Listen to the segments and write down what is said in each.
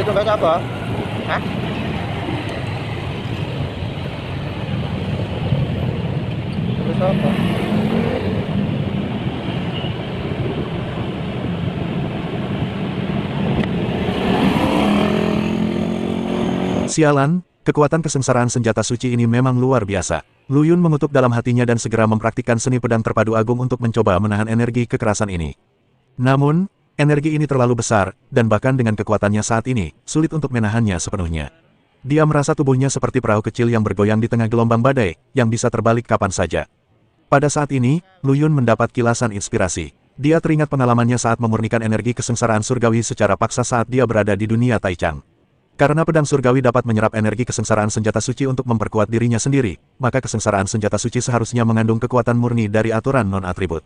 Itu baca apa? Hah? Terus apa? Sialan, kekuatan kesengsaraan senjata suci ini memang luar biasa. Lu Yun mengutuk dalam hatinya dan segera mempraktikkan seni pedang terpadu agung untuk mencoba menahan energi kekerasan ini. Namun, energi ini terlalu besar, dan bahkan dengan kekuatannya saat ini, sulit untuk menahannya sepenuhnya. Dia merasa tubuhnya seperti perahu kecil yang bergoyang di tengah gelombang badai, yang bisa terbalik kapan saja. Pada saat ini, Lu Yun mendapat kilasan inspirasi. Dia teringat pengalamannya saat memurnikan energi kesengsaraan surgawi secara paksa saat dia berada di dunia Taichang. Karena pedang surgawi dapat menyerap energi kesengsaraan senjata suci untuk memperkuat dirinya sendiri, maka kesengsaraan senjata suci seharusnya mengandung kekuatan murni dari aturan non-atribut.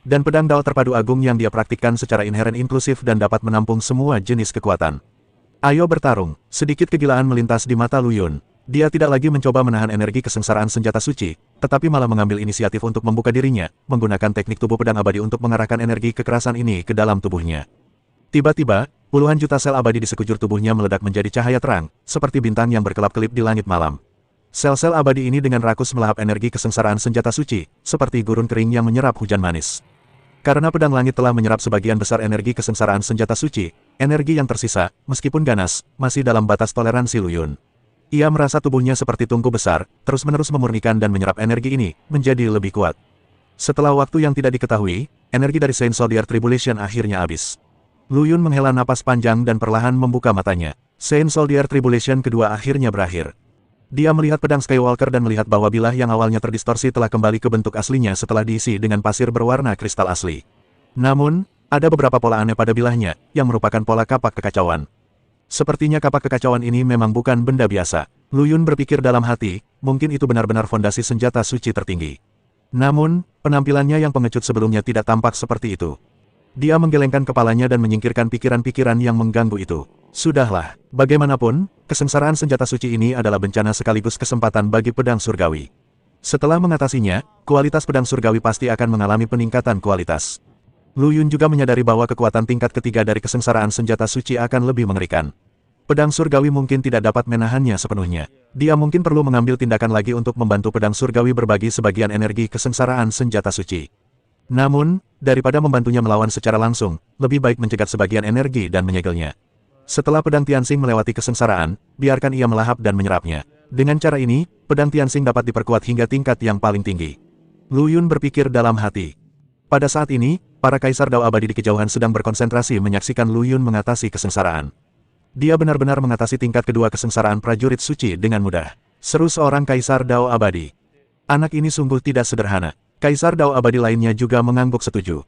Dan pedang Dao terpadu agung yang dia praktikkan secara inheren inklusif dan dapat menampung semua jenis kekuatan. Ayo bertarung, sedikit kegilaan melintas di mata Lu Yun. Dia tidak lagi mencoba menahan energi kesengsaraan senjata suci, tetapi malah mengambil inisiatif untuk membuka dirinya, menggunakan teknik tubuh pedang abadi untuk mengarahkan energi kekerasan ini ke dalam tubuhnya. Tiba-tiba, puluhan juta sel abadi di sekujur tubuhnya meledak menjadi cahaya terang, seperti bintang yang berkelap-kelip di langit malam. Sel-sel abadi ini dengan rakus melahap energi kesengsaraan senjata suci, seperti gurun kering yang menyerap hujan manis. Karena pedang langit telah menyerap sebagian besar energi kesengsaraan senjata suci, energi yang tersisa, meskipun ganas, masih dalam batas toleransi Lu Yun. Ia merasa tubuhnya seperti tungku besar, terus-menerus memurnikan dan menyerap energi ini, menjadi lebih kuat. Setelah waktu yang tidak diketahui, energi dari Saint Soldier Tribulation akhirnya habis. Lu Yun menghela napas panjang dan perlahan membuka matanya. Saint Soldier Tribulation kedua akhirnya berakhir. Dia melihat pedang Skywalker dan melihat bahwa bilah yang awalnya terdistorsi telah kembali ke bentuk aslinya setelah diisi dengan pasir berwarna kristal asli. Namun, ada beberapa pola aneh pada bilahnya, yang merupakan pola kapak kekacauan. Sepertinya kapak kekacauan ini memang bukan benda biasa. Lu Yun berpikir dalam hati, mungkin itu benar-benar fondasi senjata suci tertinggi. Namun, penampilannya yang pengecut sebelumnya tidak tampak seperti itu. Dia menggelengkan kepalanya dan menyingkirkan pikiran-pikiran yang mengganggu itu. Sudahlah, bagaimanapun, kesengsaraan senjata suci ini adalah bencana sekaligus kesempatan bagi pedang surgawi. Setelah mengatasinya, kualitas pedang surgawi pasti akan mengalami peningkatan kualitas. Lu Yun juga menyadari bahwa kekuatan tingkat ketiga dari kesengsaraan senjata suci akan lebih mengerikan. Pedang surgawi mungkin tidak dapat menahannya sepenuhnya. Dia mungkin perlu mengambil tindakan lagi untuk membantu pedang surgawi berbagi sebagian energi kesengsaraan senjata suci. Namun, daripada membantunya melawan secara langsung, lebih baik mencegat sebagian energi dan menyegelnya. Setelah pedang Tianxing melewati kesengsaraan, biarkan ia melahap dan menyerapnya. Dengan cara ini, pedang Tianxing dapat diperkuat hingga tingkat yang paling tinggi. Lu Yun berpikir dalam hati. Pada saat ini, para kaisar Dao abadi di kejauhan sedang berkonsentrasi menyaksikan Lu Yun mengatasi kesengsaraan. Dia benar-benar mengatasi tingkat kedua kesengsaraan prajurit suci dengan mudah. Seru seorang kaisar Dao abadi. Anak ini sungguh tidak sederhana. Kaisar Dao abadi lainnya juga mengangguk setuju.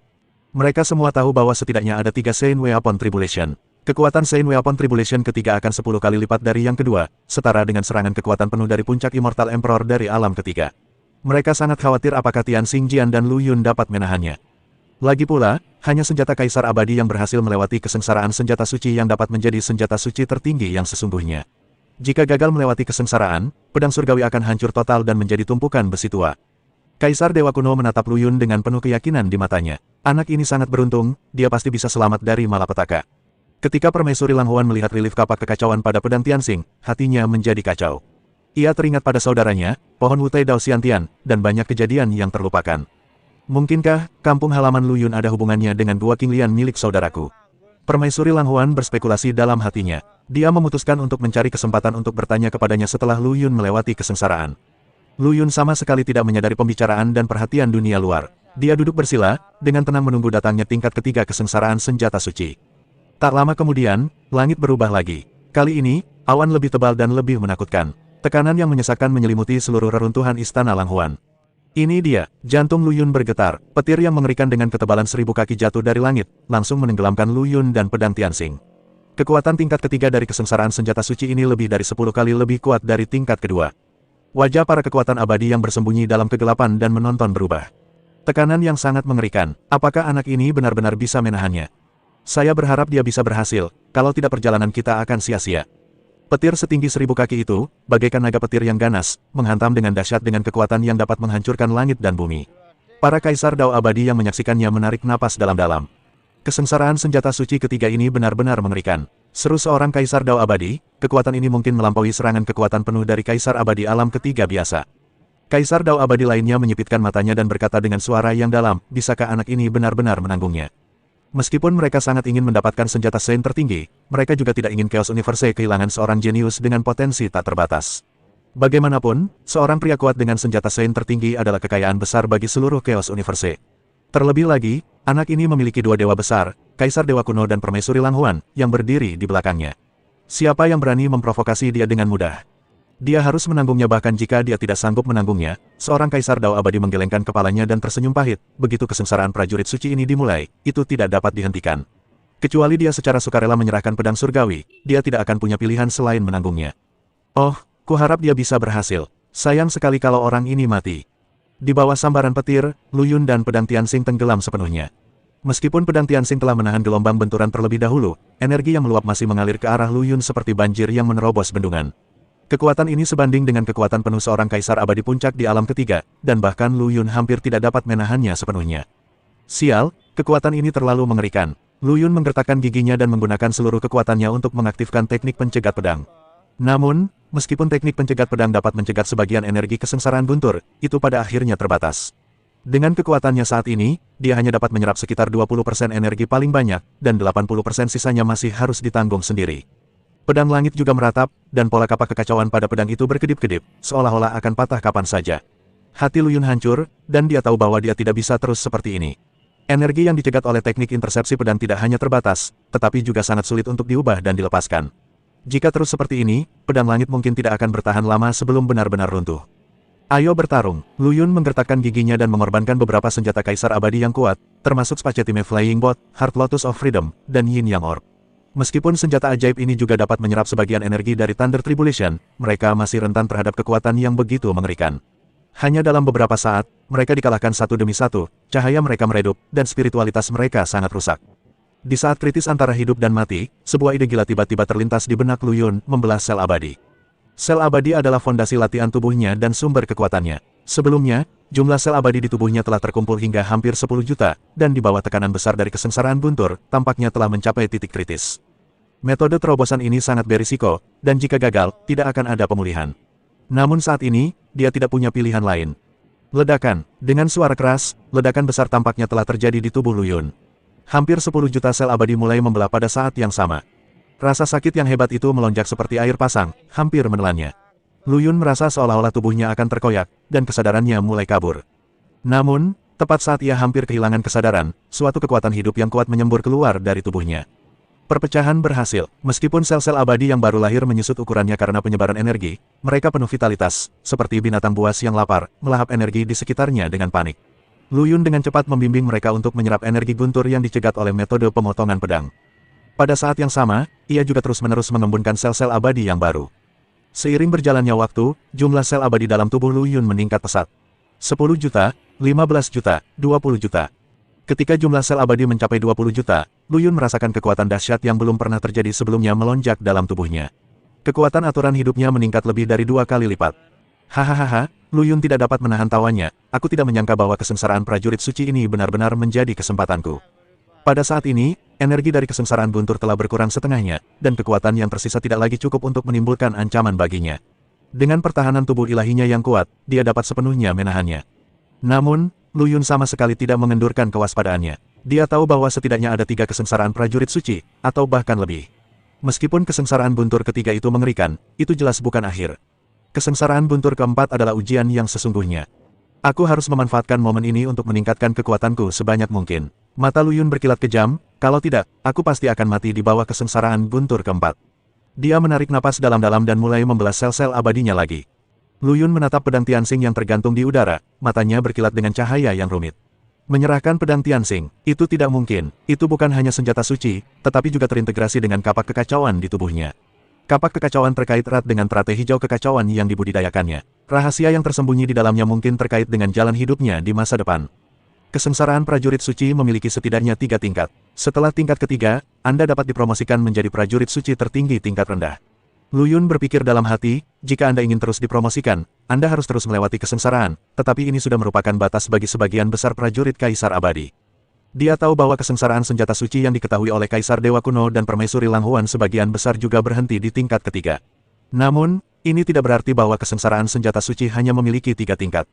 Mereka semua tahu bahwa setidaknya ada 3 Saint Weapon Tribulation. Kekuatan Saint Weapon Tribulation ketiga akan 10 kali lipat dari yang kedua, setara dengan serangan kekuatan penuh dari puncak Immortal Emperor dari alam ketiga. Mereka sangat khawatir apakah Tianxing Jian dan Lu Yun dapat menahannya. Lagi pula, hanya senjata kaisar abadi yang berhasil melewati kesengsaraan senjata suci yang dapat menjadi senjata suci tertinggi yang sesungguhnya. Jika gagal melewati kesengsaraan, pedang surgawi akan hancur total dan menjadi tumpukan besi tua. Kaisar Dewa Kuno menatap Lu Yun dengan penuh keyakinan di matanya. Anak ini sangat beruntung, dia pasti bisa selamat dari malapetaka. Ketika Permaisuri Lang Huan melihat relief kapak kekacauan pada pedang Tianxing, hatinya menjadi kacau. Ia teringat pada saudaranya, pohon Wutai Dao Xiantian, dan banyak kejadian yang terlupakan. Mungkinkah, kampung halaman Lu Yun ada hubungannya dengan Gua Qinglian milik saudaraku? Permaisuri Lang Huan berspekulasi dalam hatinya. Dia memutuskan untuk mencari kesempatan untuk bertanya kepadanya setelah Lu Yun melewati kesengsaraan. Lu Yun sama sekali tidak menyadari pembicaraan dan perhatian dunia luar. Dia duduk bersila, dengan tenang menunggu datangnya tingkat ketiga kesengsaraan senjata suci. Tak lama kemudian, langit berubah lagi. Kali ini, awan lebih tebal dan lebih menakutkan. Tekanan yang menyesakkan menyelimuti seluruh reruntuhan istana Lang Huan. Ini dia, jantung Lu Yun bergetar, petir yang mengerikan dengan ketebalan 1000 kaki jatuh dari langit, langsung menenggelamkan Lu Yun dan pedang Tianxing. Kekuatan tingkat ketiga dari kesengsaraan senjata suci ini lebih dari 10 kali lebih kuat dari tingkat kedua. Wajah para kekuatan abadi yang bersembunyi dalam kegelapan dan menonton berubah. Tekanan yang sangat mengerikan. Apakah anak ini benar-benar bisa menahannya? Saya berharap dia bisa berhasil, kalau tidak perjalanan kita akan sia-sia. Petir setinggi 1000 kaki itu, bagaikan naga petir yang ganas, menghantam dengan dahsyat dengan kekuatan yang dapat menghancurkan langit dan bumi. Para kaisar Dao abadi yang menyaksikannya menarik napas dalam-dalam. Kesengsaraan senjata suci ketiga ini benar-benar mengerikan. Seru seorang Kaisar Dao Abadi, kekuatan ini mungkin melampaui serangan kekuatan penuh dari Kaisar Abadi alam ketiga biasa. Kaisar Dao Abadi lainnya menyipitkan matanya dan berkata dengan suara yang dalam, bisakah anak ini benar-benar menanggungnya? Meskipun mereka sangat ingin mendapatkan senjata Sein tertinggi, mereka juga tidak ingin Chaos Universe kehilangan seorang jenius dengan potensi tak terbatas. Bagaimanapun, seorang pria kuat dengan senjata Sein tertinggi adalah kekayaan besar bagi seluruh Chaos Universe. Terlebih lagi, anak ini memiliki dua dewa besar, Kaisar Dewa Kuno dan Permaisuri Lang Huan, yang berdiri di belakangnya. Siapa yang berani memprovokasi dia dengan mudah? Dia harus menanggungnya bahkan jika dia tidak sanggup menanggungnya. Seorang Kaisar Dao Abadi menggelengkan kepalanya dan tersenyum pahit. Begitu kesengsaraan prajurit suci ini dimulai, itu tidak dapat dihentikan. Kecuali dia secara sukarela menyerahkan pedang surgawi, dia tidak akan punya pilihan selain menanggungnya. Oh, kuharap dia bisa berhasil. Sayang sekali kalau orang ini mati. Di bawah sambaran petir, Lu Yun dan pedang Tianxing tenggelam sepenuhnya. Meskipun pedang Tianxing telah menahan gelombang benturan terlebih dahulu, energi yang meluap masih mengalir ke arah Lu Yun seperti banjir yang menerobos bendungan. Kekuatan ini sebanding dengan kekuatan penuh seorang Kaisar Abadi puncak di alam ketiga, dan bahkan Lu Yun hampir tidak dapat menahannya sepenuhnya. Sial, kekuatan ini terlalu mengerikan. Lu Yun menggertakkan giginya dan menggunakan seluruh kekuatannya untuk mengaktifkan teknik pencegat pedang. Namun, meskipun teknik pencegat pedang dapat mencegat sebagian energi kesengsaraan guntur, itu pada akhirnya terbatas. Dengan kekuatannya saat ini, dia hanya dapat menyerap sekitar 20% energi paling banyak, dan 80% sisanya masih harus ditanggung sendiri. Pedang langit juga meratap, dan pola kapak kekacauan pada pedang itu berkedip-kedip, seolah-olah akan patah kapan saja. Hati Lu Yun hancur, dan dia tahu bahwa dia tidak bisa terus seperti ini. Energi yang dicegat oleh teknik intersepsi pedang tidak hanya terbatas, tetapi juga sangat sulit untuk diubah dan dilepaskan. Jika terus seperti ini, pedang langit mungkin tidak akan bertahan lama sebelum benar-benar runtuh. Ayo bertarung. Lu Yun menggertakkan giginya dan mengorbankan beberapa senjata Kaisar Abadi yang kuat, termasuk Spacetime Flying Bot, Heart Lotus of Freedom, dan Yin Yang Orb. Meskipun senjata ajaib ini juga dapat menyerap sebagian energi dari Thunder Tribulation, mereka masih rentan terhadap kekuatan yang begitu mengerikan. Hanya dalam beberapa saat, mereka dikalahkan satu demi satu, cahaya mereka meredup, dan spiritualitas mereka sangat rusak. Di saat kritis antara hidup dan mati, sebuah ide gila tiba-tiba terlintas di benak Lu Yun, membelah sel abadi. Sel abadi adalah fondasi latihan tubuhnya dan sumber kekuatannya. Sebelumnya, jumlah sel abadi di tubuhnya telah terkumpul hingga hampir 10 juta, dan di bawah tekanan besar dari kesengsaraan guntur, tampaknya telah mencapai titik kritis. Metode terobosan ini sangat berisiko, dan jika gagal, tidak akan ada pemulihan. Namun saat ini, dia tidak punya pilihan lain. Ledakan. Dengan suara keras, ledakan besar tampaknya telah terjadi di tubuh Lu Yun. Hampir 10 juta sel abadi mulai membelah pada saat yang sama. Rasa sakit yang hebat itu melonjak seperti air pasang, hampir menelannya. Lu Yun merasa seolah-olah tubuhnya akan terkoyak, dan kesadarannya mulai kabur. Namun, tepat saat ia hampir kehilangan kesadaran, suatu kekuatan hidup yang kuat menyembur keluar dari tubuhnya. Perpecahan berhasil. Meskipun sel-sel abadi yang baru lahir menyusut ukurannya karena penyebaran energi, mereka penuh vitalitas, seperti binatang buas yang lapar, melahap energi di sekitarnya dengan panik. Lu Yun dengan cepat membimbing mereka untuk menyerap energi guntur yang dicegat oleh metode pemotongan pedang. Pada saat yang sama, ia juga terus-menerus mengembunkan sel-sel abadi yang baru. Seiring berjalannya waktu, jumlah sel abadi dalam tubuh Lu Yun meningkat pesat. 10 juta, 15 juta, 20 juta. Ketika jumlah sel abadi mencapai 20 juta, Lu Yun merasakan kekuatan dahsyat yang belum pernah terjadi sebelumnya melonjak dalam tubuhnya. Kekuatan aturan hidupnya meningkat lebih dari 2 kali lipat. Hahaha, Lu Yun tidak dapat menahan tawanya. Aku tidak menyangka bahwa kesengsaraan prajurit suci ini benar-benar menjadi kesempatanku. Pada saat ini, energi dari kesengsaraan guntur telah berkurang setengahnya, dan kekuatan yang tersisa tidak lagi cukup untuk menimbulkan ancaman baginya. Dengan pertahanan tubuh ilahinya yang kuat, dia dapat sepenuhnya menahannya. Namun, Lu Yun sama sekali tidak mengendurkan kewaspadaannya. Dia tahu bahwa setidaknya ada 3 kesengsaraan prajurit suci, atau bahkan lebih. Meskipun kesengsaraan guntur ketiga itu mengerikan, itu jelas bukan akhir. Kesengsaraan guntur keempat adalah ujian yang sesungguhnya. Aku harus memanfaatkan momen ini untuk meningkatkan kekuatanku sebanyak mungkin. Mata Lu Yun berkilat kejam, kalau tidak, aku pasti akan mati di bawah kesengsaraan guntur keempat. Dia menarik napas dalam-dalam dan mulai membelah sel-sel abadinya lagi. Lu Yun menatap pedang Tianxing yang tergantung di udara, matanya berkilat dengan cahaya yang rumit. Menyerahkan pedang Tianxing, itu tidak mungkin. Itu bukan hanya senjata suci, tetapi juga terintegrasi dengan kapak kekacauan di tubuhnya. Kapak kekacauan terkait erat dengan teratai hijau kekacauan yang dibudidayakannya. Rahasia yang tersembunyi di dalamnya mungkin terkait dengan jalan hidupnya di masa depan. Kesengsaraan prajurit suci memiliki setidaknya 3 tingkat. Setelah tingkat ketiga, Anda dapat dipromosikan menjadi prajurit suci tertinggi tingkat rendah. Lu Yun berpikir dalam hati, jika Anda ingin terus dipromosikan, Anda harus terus melewati kesengsaraan, tetapi ini sudah merupakan batas bagi sebagian besar prajurit Kaisar Abadi. Dia tahu bahwa kesengsaraan senjata suci yang diketahui oleh Kaisar Dewa Kuno dan Permaisuri Lang Huan sebagian besar juga berhenti di tingkat ketiga. Namun, ini tidak berarti bahwa kesengsaraan senjata suci hanya memiliki 3 tingkat.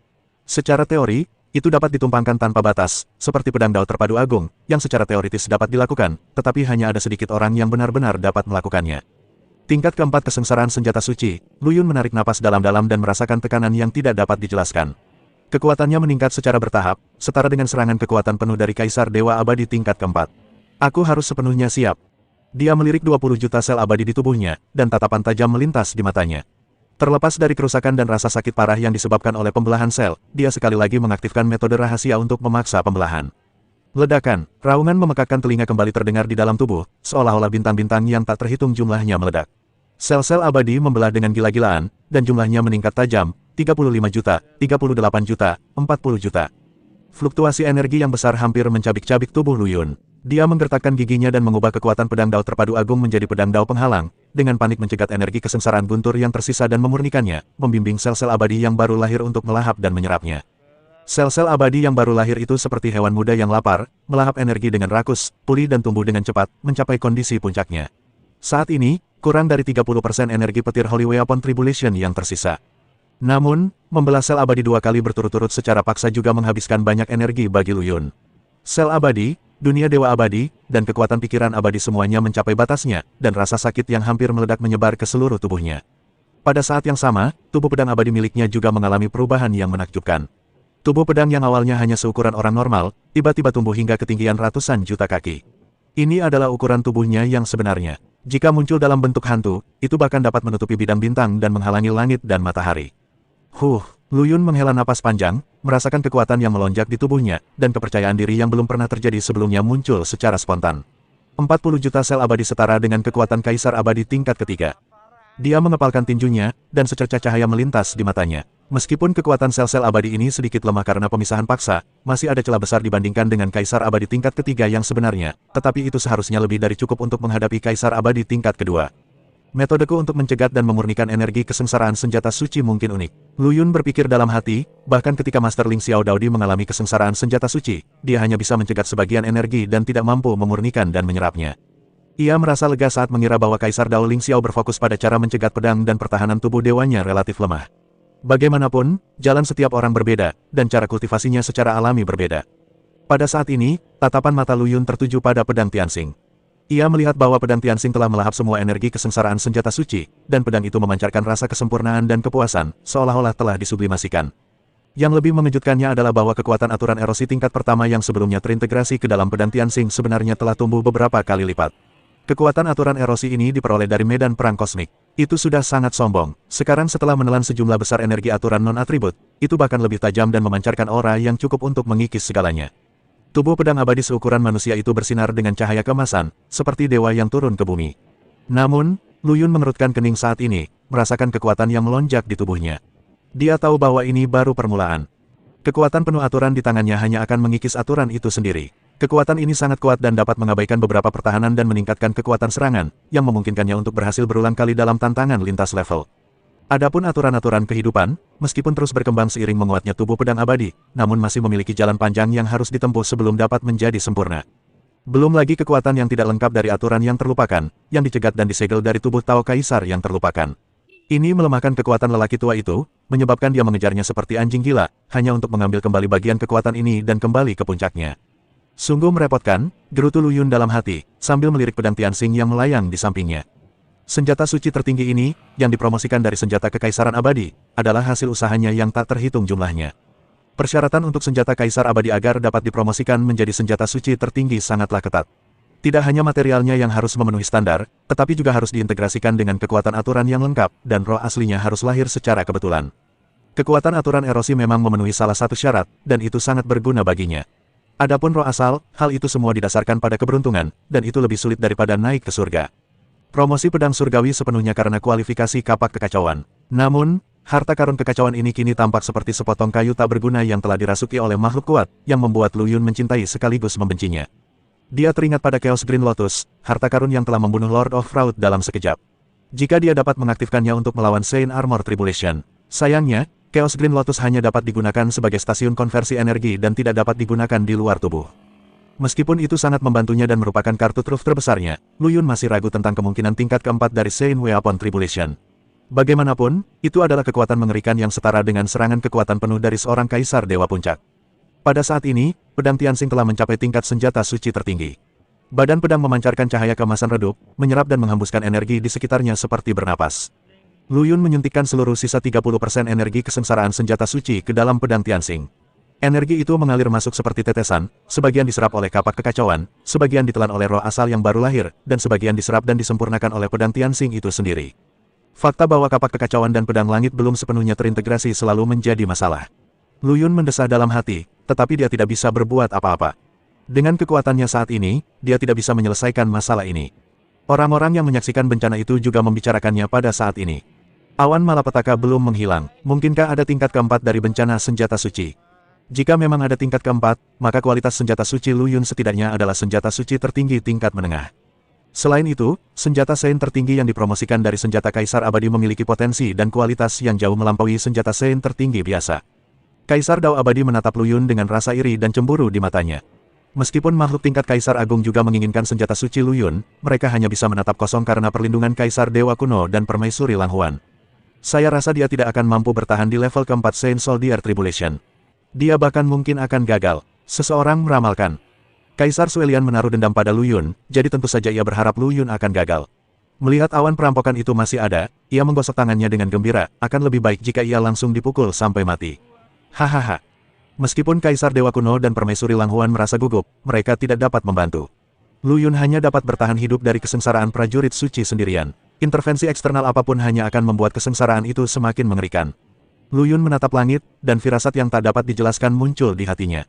Secara teori, itu dapat ditumpangkan tanpa batas, seperti pedang Dao terpadu agung, yang secara teoritis dapat dilakukan, tetapi hanya ada sedikit orang yang benar-benar dapat melakukannya. Tingkat keempat kesengsaraan senjata suci, Lu Yun menarik napas dalam-dalam dan merasakan tekanan yang tidak dapat dijelaskan. Kekuatannya meningkat secara bertahap, setara dengan serangan kekuatan penuh dari Kaisar Dewa Abadi tingkat keempat. Aku harus sepenuhnya siap. Dia melirik 20 juta sel abadi di tubuhnya, dan tatapan tajam melintas di matanya. Terlepas dari kerusakan dan rasa sakit parah yang disebabkan oleh pembelahan sel, dia sekali lagi mengaktifkan metode rahasia untuk memaksa pembelahan. Ledakan, raungan memekakkan telinga kembali terdengar di dalam tubuh, seolah-olah bintang-bintang yang tak terhitung jumlahnya meledak. Sel-sel abadi membelah dengan gila-gilaan, dan jumlahnya meningkat tajam, 35 juta, 38 juta, 40 juta. Fluktuasi energi yang besar hampir mencabik-cabik tubuh Lu Yun. Dia menggertakkan giginya dan mengubah kekuatan pedang Dao terpadu agung menjadi pedang Dao penghalang, dengan panik mencegat energi kesengsaraan guntur yang tersisa dan memurnikannya, membimbing sel-sel abadi yang baru lahir untuk melahap dan menyerapnya. Sel-sel abadi yang baru lahir itu seperti hewan muda yang lapar, melahap energi dengan rakus, pulih dan tumbuh dengan cepat, mencapai kondisi puncaknya. Saat ini, kurang dari 30% energi petir Holy Weapon Tribulation yang tersisa. Namun, membelah sel abadi 2 kali berturut-turut secara paksa juga menghabiskan banyak energi bagi Lu Yun. Sel abadi, dunia dewa abadi, dan kekuatan pikiran abadi semuanya mencapai batasnya, dan rasa sakit yang hampir meledak menyebar ke seluruh tubuhnya. Pada saat yang sama, tubuh pedang abadi miliknya juga mengalami perubahan yang menakjubkan. Tubuh pedang yang awalnya hanya seukuran orang normal, tiba-tiba tumbuh hingga ketinggian ratusan juta kaki. Ini adalah ukuran tubuhnya yang sebenarnya. Jika muncul dalam bentuk hantu, itu bahkan dapat menutupi bidang bintang dan menghalangi langit dan matahari. Lu Yun menghela napas panjang, merasakan kekuatan yang melonjak di tubuhnya, dan kepercayaan diri yang belum pernah terjadi sebelumnya muncul secara spontan. 40 juta sel abadi setara dengan kekuatan Kaisar Abadi tingkat ketiga. Dia mengepalkan tinjunya, dan secercah cahaya melintas di matanya. Meskipun kekuatan sel-sel abadi ini sedikit lemah karena pemisahan paksa, masih ada celah besar dibandingkan dengan Kaisar Abadi tingkat ketiga yang sebenarnya, tetapi itu seharusnya lebih dari cukup untuk menghadapi Kaisar Abadi tingkat kedua. Metodeku untuk mencegat dan memurnikan energi kesengsaraan senjata suci mungkin unik. Lu Yun berpikir dalam hati, bahkan ketika Master Ling Xiao Daodi mengalami kesengsaraan senjata suci, dia hanya bisa mencegat sebagian energi dan tidak mampu memurnikan dan menyerapnya. Ia merasa lega saat mengira bahwa Kaisar Dao Ling Xiao berfokus pada cara mencegat pedang dan pertahanan tubuh dewanya relatif lemah. Bagaimanapun, jalan setiap orang berbeda, dan cara kultivasinya secara alami berbeda. Pada saat ini, tatapan mata Lu Yun tertuju pada pedang Tianxing. Ia melihat bahwa pedang Tianxing telah melahap semua energi kesengsaraan senjata suci, dan pedang itu memancarkan rasa kesempurnaan dan kepuasan, seolah-olah telah disublimasikan. Yang lebih mengejutkannya adalah bahwa kekuatan aturan erosi tingkat pertama yang sebelumnya terintegrasi ke dalam pedang Tianxing sebenarnya telah tumbuh beberapa kali lipat. Kekuatan aturan erosi ini diperoleh dari medan perang kosmik. Itu sudah sangat sombong. Sekarang setelah menelan sejumlah besar energi aturan non-atribut, itu bahkan lebih tajam dan memancarkan aura yang cukup untuk mengikis segalanya. Tubuh pedang abadi seukuran manusia itu bersinar dengan cahaya keemasan, seperti dewa yang turun ke bumi. Namun, Lu Yun mengerutkan kening saat ini, merasakan kekuatan yang melonjak di tubuhnya. Dia tahu bahwa ini baru permulaan. Kekuatan penuh aturan di tangannya hanya akan mengikis aturan itu sendiri. Kekuatan ini sangat kuat dan dapat mengabaikan beberapa pertahanan dan meningkatkan kekuatan serangan, yang memungkinkannya untuk berhasil berulang kali dalam tantangan lintas level. Adapun aturan-aturan kehidupan, meskipun terus berkembang seiring menguatnya tubuh pedang abadi, namun masih memiliki jalan panjang yang harus ditempuh sebelum dapat menjadi sempurna. Belum lagi kekuatan yang tidak lengkap dari aturan yang terlupakan, yang dicegat dan disegel dari tubuh Tao Kaisar yang terlupakan. Ini melemahkan kekuatan lelaki tua itu, menyebabkan dia mengejarnya seperti anjing gila, hanya untuk mengambil kembali bagian kekuatan ini dan kembali ke puncaknya. Sungguh merepotkan, gerutu Lu Yun dalam hati, sambil melirik pedang Tianxing yang melayang di sampingnya. Senjata suci tertinggi ini, yang dipromosikan dari senjata kekaisaran abadi, adalah hasil usahanya yang tak terhitung jumlahnya. Persyaratan untuk senjata kaisar abadi agar dapat dipromosikan menjadi senjata suci tertinggi sangatlah ketat. Tidak hanya materialnya yang harus memenuhi standar, tetapi juga harus diintegrasikan dengan kekuatan aturan yang lengkap, dan roh aslinya harus lahir secara kebetulan. Kekuatan aturan erosi memang memenuhi salah satu syarat, dan itu sangat berguna baginya. Adapun roh asal, hal itu semua didasarkan pada keberuntungan, dan itu lebih sulit daripada naik ke surga. Promosi pedang surgawi sepenuhnya karena kualifikasi kapak kekacauan. Namun, harta karun kekacauan ini kini tampak seperti sepotong kayu tak berguna yang telah dirasuki oleh makhluk kuat, yang membuat Lu Yun mencintai sekaligus membencinya. Dia teringat pada Chaos Green Lotus, harta karun yang telah membunuh Lord of Fraud dalam sekejap. Jika dia dapat mengaktifkannya untuk melawan Saint Armor Tribulation, sayangnya, Chaos Green Lotus hanya dapat digunakan sebagai stasiun konversi energi dan tidak dapat digunakan di luar tubuh. Meskipun itu sangat membantunya dan merupakan kartu truf terbesarnya, Lu Yun masih ragu tentang kemungkinan tingkat keempat dari Saint Weapon Tribulation. Bagaimanapun, itu adalah kekuatan mengerikan yang setara dengan serangan kekuatan penuh dari seorang kaisar Dewa Puncak. Pada saat ini, pedang Tianxing telah mencapai tingkat senjata suci tertinggi. Badan pedang memancarkan cahaya keemasan redup, menyerap dan menghembuskan energi di sekitarnya seperti bernapas. Lu Yun menyuntikkan seluruh sisa 30% energi kesengsaraan senjata suci ke dalam pedang Tianxing. Energi itu mengalir masuk seperti tetesan, sebagian diserap oleh kapak kekacauan, sebagian ditelan oleh roh asal yang baru lahir, dan sebagian diserap dan disempurnakan oleh pedang Tianxing itu sendiri. Fakta bahwa kapak kekacauan dan pedang langit belum sepenuhnya terintegrasi selalu menjadi masalah. Lu Yun mendesah dalam hati, tetapi dia tidak bisa berbuat apa-apa. Dengan kekuatannya saat ini, dia tidak bisa menyelesaikan masalah ini. Orang-orang yang menyaksikan bencana itu juga membicarakannya pada saat ini. Awan malapetaka belum menghilang, mungkinkah ada tingkat keempat dari bencana senjata suci? Jika memang ada tingkat keempat, maka kualitas senjata suci Lu Yun setidaknya adalah senjata suci tertinggi tingkat menengah. Selain itu, senjata Saint tertinggi yang dipromosikan dari senjata Kaisar Abadi memiliki potensi dan kualitas yang jauh melampaui senjata Saint tertinggi biasa. Kaisar Dao Abadi menatap Lu Yun dengan rasa iri dan cemburu di matanya. Meskipun makhluk tingkat Kaisar Agung juga menginginkan senjata suci Lu Yun, mereka hanya bisa menatap kosong karena perlindungan Kaisar Dewa Kuno dan Permaisuri Lang Huan. Saya rasa dia tidak akan mampu bertahan di level keempat Saint Soldier Tribulation. Dia bahkan mungkin akan gagal. Seseorang meramalkan. Kaisar Suelian menaruh dendam pada Lu Yun, jadi tentu saja ia berharap Lu Yun akan gagal. Melihat awan perampokan itu masih ada, ia menggosok tangannya dengan gembira, akan lebih baik jika ia langsung dipukul sampai mati. Hahaha. Meskipun Kaisar Dewa Kuno dan Permaisuri Lang Huan merasa gugup, mereka tidak dapat membantu. Lu Yun hanya dapat bertahan hidup dari kesengsaraan prajurit suci sendirian. Intervensi eksternal apapun hanya akan membuat kesengsaraan itu semakin mengerikan. Lu Yun menatap langit, dan firasat yang tak dapat dijelaskan muncul di hatinya.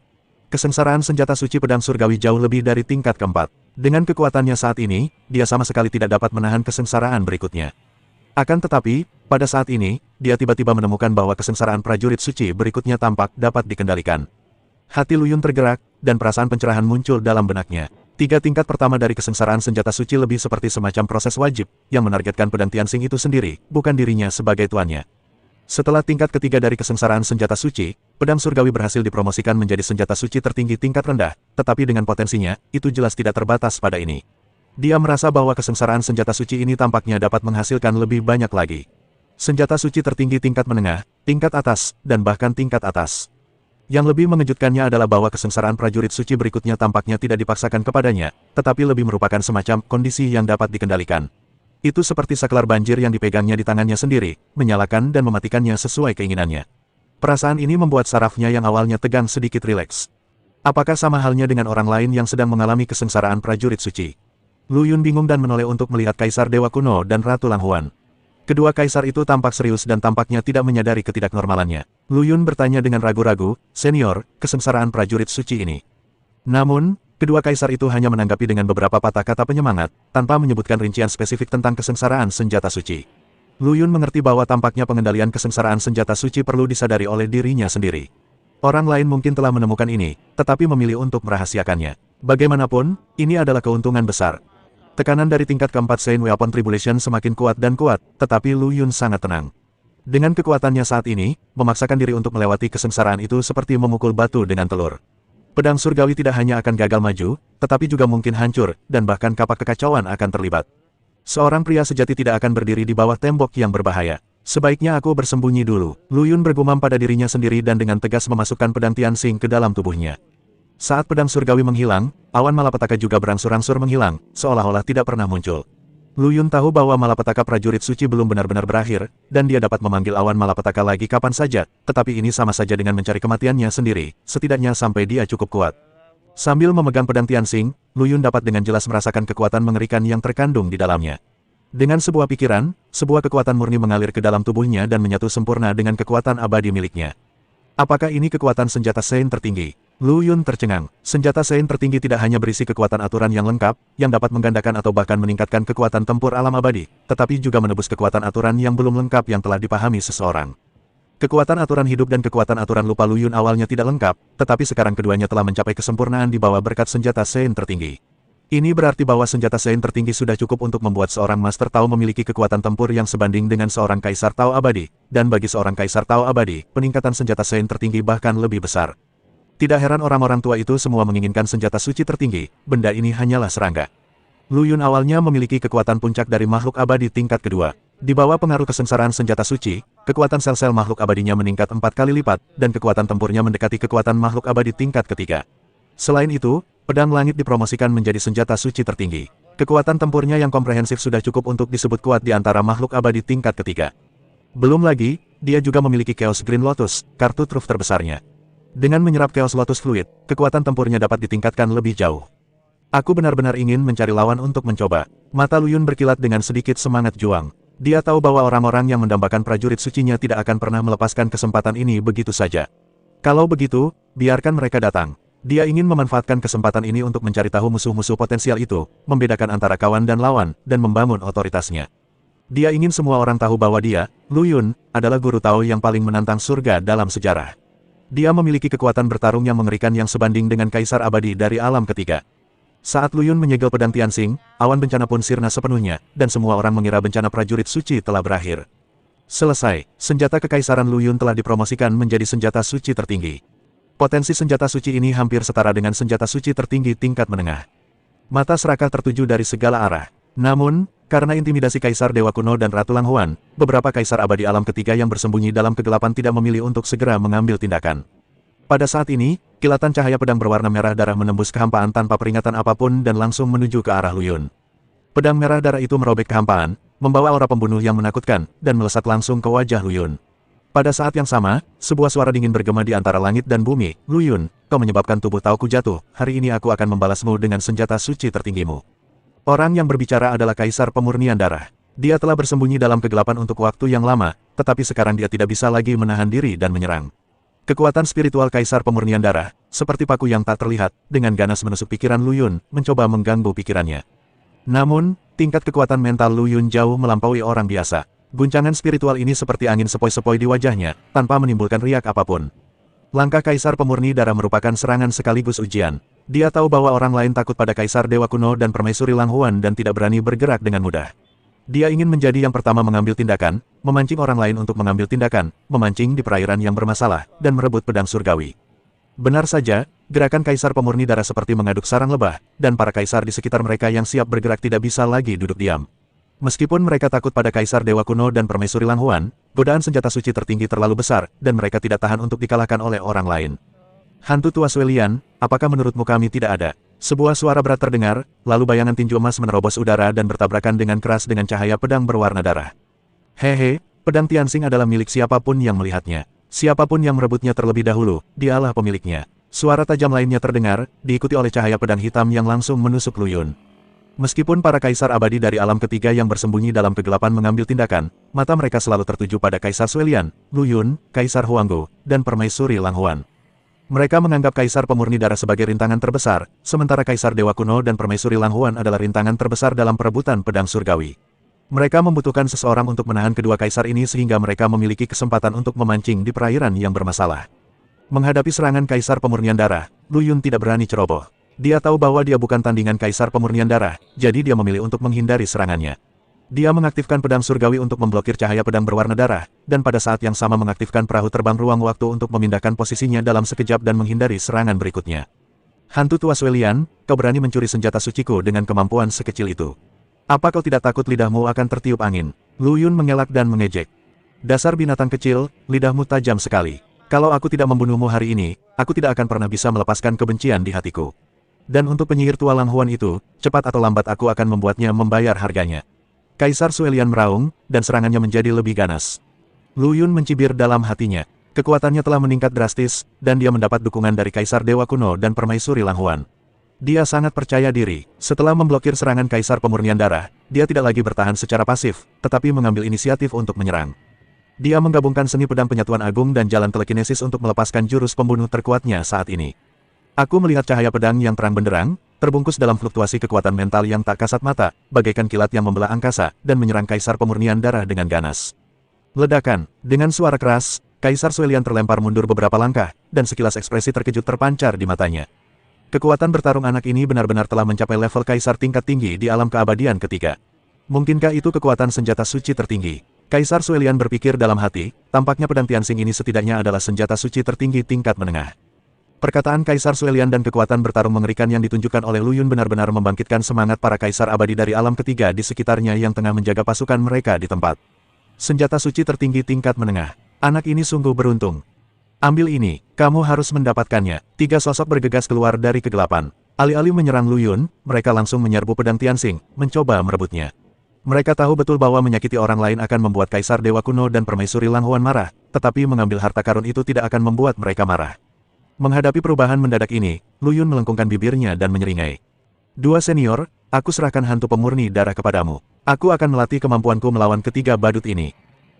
Kesengsaraan senjata suci pedang surgawi jauh lebih dari tingkat keempat. Dengan kekuatannya saat ini, dia sama sekali tidak dapat menahan kesengsaraan berikutnya. Akan tetapi, pada saat ini, dia tiba-tiba menemukan bahwa kesengsaraan prajurit suci berikutnya tampak dapat dikendalikan. Hati Lu Yun tergerak, dan perasaan pencerahan muncul dalam benaknya. 3 tingkat pertama dari kesengsaraan senjata suci lebih seperti semacam proses wajib, yang menargetkan pedang Tianxing itu sendiri, bukan dirinya sebagai tuannya. Setelah tingkat ketiga dari kesengsaraan senjata suci, pedang surgawi berhasil dipromosikan menjadi senjata suci tertinggi tingkat rendah, tetapi dengan potensinya, itu jelas tidak terbatas pada ini. Dia merasa bahwa kesengsaraan senjata suci ini tampaknya dapat menghasilkan lebih banyak lagi. Senjata suci tertinggi tingkat menengah, tingkat atas, dan bahkan tingkat atas. Yang lebih mengejutkannya adalah bahwa kesengsaraan prajurit suci berikutnya tampaknya tidak dipaksakan kepadanya, tetapi lebih merupakan semacam kondisi yang dapat dikendalikan. Itu seperti saklar banjir yang dipegangnya di tangannya sendiri, menyalakan dan mematikannya sesuai keinginannya. Perasaan ini membuat sarafnya yang awalnya tegang sedikit rileks. Apakah sama halnya dengan orang lain yang sedang mengalami kesengsaraan prajurit suci? Lu Yun bingung dan menoleh untuk melihat Kaisar Dewa Kuno dan Ratu Lang Huan. Kedua kaisar itu tampak serius dan tampaknya tidak menyadari ketidaknormalannya. Lu Yun bertanya dengan ragu-ragu, "Senior, kesengsaraan prajurit suci ini?" Namun, kedua kaisar itu hanya menanggapi dengan beberapa patah kata penyemangat, tanpa menyebutkan rincian spesifik tentang kesengsaraan senjata suci. Lu Yun mengerti bahwa tampaknya pengendalian kesengsaraan senjata suci perlu disadari oleh dirinya sendiri. Orang lain mungkin telah menemukan ini, tetapi memilih untuk merahasiakannya. Bagaimanapun, ini adalah keuntungan besar. Tekanan dari tingkat keempat Saint Weapon Tribulation semakin kuat dan kuat, tetapi Lu Yun sangat tenang. Dengan kekuatannya saat ini, memaksakan diri untuk melewati kesengsaraan itu seperti memukul batu dengan telur. Pedang surgawi tidak hanya akan gagal maju, tetapi juga mungkin hancur, dan bahkan kapak kekacauan akan terlibat. Seorang pria sejati tidak akan berdiri di bawah tembok yang berbahaya. Sebaiknya aku bersembunyi dulu. Lu Yun bergumam pada dirinya sendiri dan dengan tegas memasukkan pedang Tianxing ke dalam tubuhnya. Saat pedang surgawi menghilang, awan malapetaka juga berangsur-angsur menghilang, seolah-olah tidak pernah muncul. Lu Yun tahu bahwa malapetaka prajurit suci belum benar-benar berakhir, dan dia dapat memanggil awan malapetaka lagi kapan saja, tetapi ini sama saja dengan mencari kematiannya sendiri, setidaknya sampai dia cukup kuat. Sambil memegang pedang Tianxing, Lu Yun dapat dengan jelas merasakan kekuatan mengerikan yang terkandung di dalamnya. Dengan sebuah pikiran, sebuah kekuatan murni mengalir ke dalam tubuhnya dan menyatu sempurna dengan kekuatan abadi miliknya. Apakah ini kekuatan senjata Saint tertinggi? Lu Yun tercengang. Senjata Saint tertinggi tidak hanya berisi kekuatan aturan yang lengkap, yang dapat menggandakan atau bahkan meningkatkan kekuatan tempur alam abadi, tetapi juga menebus kekuatan aturan yang belum lengkap yang telah dipahami seseorang. Kekuatan aturan hidup dan kekuatan aturan lupa Lu Yun awalnya tidak lengkap, tetapi sekarang keduanya telah mencapai kesempurnaan di bawah berkat senjata Saint tertinggi. Ini berarti bahwa senjata Saint tertinggi sudah cukup untuk membuat seorang Master Tao memiliki kekuatan tempur yang sebanding dengan seorang Kaisar Tao abadi, dan bagi seorang Kaisar Tao abadi, peningkatan senjata Saint tertinggi bahkan lebih besar. Tidak heran orang-orang tua itu semua menginginkan senjata suci tertinggi, benda ini hanyalah serangga. Lu Yun awalnya memiliki kekuatan puncak dari makhluk abadi tingkat kedua. Di bawah pengaruh kesengsaraan senjata suci, kekuatan sel-sel makhluk abadinya meningkat 4 kali lipat, dan kekuatan tempurnya mendekati kekuatan makhluk abadi tingkat ketiga. Selain itu, pedang langit dipromosikan menjadi senjata suci tertinggi. Kekuatan tempurnya yang komprehensif sudah cukup untuk disebut kuat di antara makhluk abadi tingkat ketiga. Belum lagi, dia juga memiliki Chaos Green Lotus, kartu truf terbesarnya. Dengan menyerap Chaos Lotus Fluid, kekuatan tempurnya dapat ditingkatkan lebih jauh. Aku benar-benar ingin mencari lawan untuk mencoba. Mata Lu Yun berkilat dengan sedikit semangat juang. Dia tahu bahwa orang-orang yang mendambakan prajurit sucinya tidak akan pernah melepaskan kesempatan ini begitu saja. Kalau begitu, biarkan mereka datang. Dia ingin memanfaatkan kesempatan ini untuk mencari tahu musuh-musuh potensial itu, membedakan antara kawan dan lawan, dan membangun otoritasnya. Dia ingin semua orang tahu bahwa dia, Lu Yun, adalah guru Tao yang paling menantang surga dalam sejarah. Dia memiliki kekuatan bertarung yang mengerikan yang sebanding dengan Kaisar Abadi dari alam ketiga. Saat Lu Yun menyegel pedang Tianxing, awan bencana pun sirna sepenuhnya, dan semua orang mengira bencana prajurit suci telah berakhir. Selesai, senjata kekaisaran Lu Yun telah dipromosikan menjadi senjata suci tertinggi. Potensi senjata suci ini hampir setara dengan senjata suci tertinggi tingkat menengah. Mata serakah tertuju dari segala arah. Namun, karena intimidasi Kaisar Dewa Kuno dan Ratu Lang Huan, beberapa Kaisar Abadi alam ketiga yang bersembunyi dalam kegelapan tidak memilih untuk segera mengambil tindakan. Pada saat ini, kilatan cahaya pedang berwarna merah darah menembus kehampaan tanpa peringatan apapun dan langsung menuju ke arah Lu Yun. Pedang merah darah itu merobek kehampaan, membawa aura pembunuh yang menakutkan, dan melesat langsung ke wajah Lu Yun. Pada saat yang sama, sebuah suara dingin bergema di antara langit dan bumi. Lu Yun, kau menyebabkan tubuh Taoku jatuh, hari ini aku akan membalasmu dengan senjata suci tertinggimu. Orang yang berbicara adalah Kaisar Pemurnian Darah. Dia telah bersembunyi dalam kegelapan untuk waktu yang lama, tetapi sekarang dia tidak bisa lagi menahan diri dan menyerang. Kekuatan spiritual Kaisar Pemurnian Darah, seperti paku yang tak terlihat, dengan ganas menusuk pikiran Lu Yun, mencoba mengganggu pikirannya. Namun, tingkat kekuatan mental Lu Yun jauh melampaui orang biasa. Guncangan spiritual ini seperti angin sepoi-sepoi di wajahnya, tanpa menimbulkan riak apapun. Langkah Kaisar Pemurni Darah merupakan serangan sekaligus ujian. Dia tahu bahwa orang lain takut pada Kaisar Dewa Kuno dan Permaisuri Lang Huan dan tidak berani bergerak dengan mudah. Dia ingin menjadi yang pertama mengambil tindakan, memancing orang lain untuk mengambil tindakan, memancing di perairan yang bermasalah, dan merebut pedang surgawi. Benar saja, gerakan Kaisar Pemurni Darah seperti mengaduk sarang lebah, dan para kaisar di sekitar mereka yang siap bergerak tidak bisa lagi duduk diam. Meskipun mereka takut pada Kaisar Dewa Kuno dan Permaisuri Lang Huan, godaan senjata suci tertinggi terlalu besar, dan mereka tidak tahan untuk dikalahkan oleh orang lain. Hantu tua Suelian, apakah menurutmu kami tidak ada? Sebuah suara berat terdengar, lalu bayangan tinju emas menerobos udara dan bertabrakan dengan keras dengan cahaya pedang berwarna darah. Hehe, pedang Tianxing adalah milik siapapun yang melihatnya. Siapapun yang merebutnya terlebih dahulu, dialah pemiliknya. Suara tajam lainnya terdengar, diikuti oleh cahaya pedang hitam yang langsung menusuk Lu Yun. Meskipun para kaisar abadi dari alam ketiga yang bersembunyi dalam kegelapan mengambil tindakan, mata mereka selalu tertuju pada Kaisar Suelian, Lu Yun, Kaisar Huanggu, dan Permaisuri Lang Huan. Mereka menganggap Kaisar Pemurni Darah sebagai rintangan terbesar, sementara Kaisar Dewa Kuno dan Permaisuri Lang Huan adalah rintangan terbesar dalam perebutan pedang surgawi. Mereka membutuhkan seseorang untuk menahan kedua kaisar ini sehingga mereka memiliki kesempatan untuk memancing di perairan yang bermasalah. Menghadapi serangan Kaisar Pemurnian Darah, Lu Yun tidak berani ceroboh. Dia tahu bahwa dia bukan tandingan Kaisar Pemurnian Darah, jadi dia memilih untuk menghindari serangannya. Dia mengaktifkan pedang surgawi untuk memblokir cahaya pedang berwarna darah, dan pada saat yang sama mengaktifkan perahu terbang ruang waktu untuk memindahkan posisinya dalam sekejap dan menghindari serangan berikutnya. Hantu tua Suelian, kau berani mencuri senjata suciku dengan kemampuan sekecil itu. Apa kau tidak takut lidahmu akan tertiup angin? Lu Yun mengelak dan mengejek. Dasar binatang kecil, lidahmu tajam sekali. Kalau aku tidak membunuhmu hari ini, aku tidak akan pernah bisa melepaskan kebencian di hatiku. Dan untuk penyihir tua Lang Huan itu, cepat atau lambat aku akan membuatnya membayar harganya. Kaisar Suelian meraung, dan serangannya menjadi lebih ganas. Lu Yun mencibir dalam hatinya. Kekuatannya telah meningkat drastis, dan dia mendapat dukungan dari Kaisar Dewa Kuno dan Permaisuri Lang Huan. Dia sangat percaya diri. Setelah memblokir serangan Kaisar Pemurnian Darah, dia tidak lagi bertahan secara pasif, tetapi mengambil inisiatif untuk menyerang. Dia menggabungkan seni pedang penyatuan agung dan jalan telekinesis untuk melepaskan jurus pembunuh terkuatnya saat ini. Aku melihat cahaya pedang yang terang benderang, terbungkus dalam fluktuasi kekuatan mental yang tak kasat mata, bagaikan kilat yang membelah angkasa, dan menyerang Kaisar Pemurnian Darah dengan ganas. Ledakan. Dengan suara keras, Kaisar Suelian terlempar mundur beberapa langkah, dan sekilas ekspresi terkejut terpancar di matanya. Kekuatan bertarung anak ini benar-benar telah mencapai level Kaisar tingkat tinggi di alam keabadian ketiga. Mungkinkah itu kekuatan senjata suci tertinggi? Kaisar Suelian berpikir dalam hati, tampaknya pedang Tianxing ini setidaknya adalah senjata suci tertinggi tingkat menengah. Perkataan Kaisar Suelian dan kekuatan bertarung mengerikan yang ditunjukkan oleh Lu Yun benar-benar membangkitkan semangat para kaisar abadi dari alam ketiga di sekitarnya yang tengah menjaga pasukan mereka di tempat. Senjata suci tertinggi tingkat menengah. Anak ini sungguh beruntung. Ambil ini, kamu harus mendapatkannya. Tiga sosok bergegas keluar dari kegelapan. Alih-alih menyerang Lu Yun, mereka langsung menyerbu pedang Tianxing, mencoba merebutnya. Mereka tahu betul bahwa menyakiti orang lain akan membuat Kaisar Dewa Kuno dan Permaisuri Lang Huan marah, tetapi mengambil harta karun itu tidak akan membuat mereka marah. Menghadapi perubahan mendadak ini, Lu Yun melengkungkan bibirnya dan menyeringai. Dua senior, aku serahkan hantu pemurni darah kepadamu. Aku akan melatih kemampuanku melawan ketiga badut ini.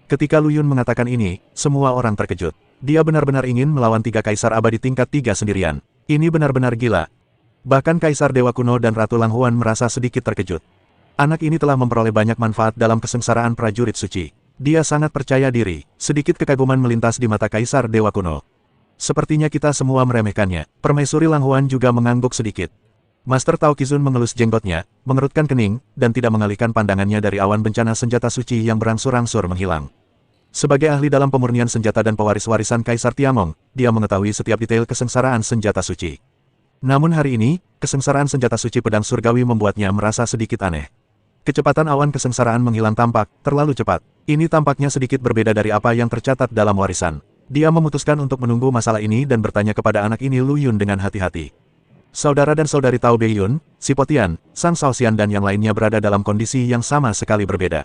Ketika Lu Yun mengatakan ini, semua orang terkejut. Dia benar-benar ingin melawan tiga kaisar abadi tingkat 3 sendirian. Ini benar-benar gila. Bahkan Kaisar Dewa Kuno dan Ratu Lang Huan merasa sedikit terkejut. Anak ini telah memperoleh banyak manfaat dalam kesengsaraan prajurit suci. Dia sangat percaya diri. Sedikit kekaguman melintas di mata Kaisar Dewa Kuno. Sepertinya kita semua meremehkannya. Permaisuri Lang Huan juga mengangguk sedikit. Master Tao Qizun mengelus jenggotnya, mengerutkan kening, dan tidak mengalihkan pandangannya dari awan bencana senjata suci yang berangsur-angsur menghilang. Sebagai ahli dalam pemurnian senjata dan pewaris warisan Kaisar Tiamong, dia mengetahui setiap detail kesengsaraan senjata suci. Namun hari ini, kesengsaraan senjata suci pedang surgawi membuatnya merasa sedikit aneh. Kecepatan awan kesengsaraan menghilang tampak terlalu cepat. Ini tampaknya sedikit berbeda dari apa yang tercatat dalam warisan. Dia memutuskan untuk menunggu masalah ini dan bertanya kepada anak ini Lu Yun dengan hati-hati. Saudara dan saudari Tao Beiyun, Si Potian, Sang Shaoxian dan yang lainnya berada dalam kondisi yang sama sekali berbeda.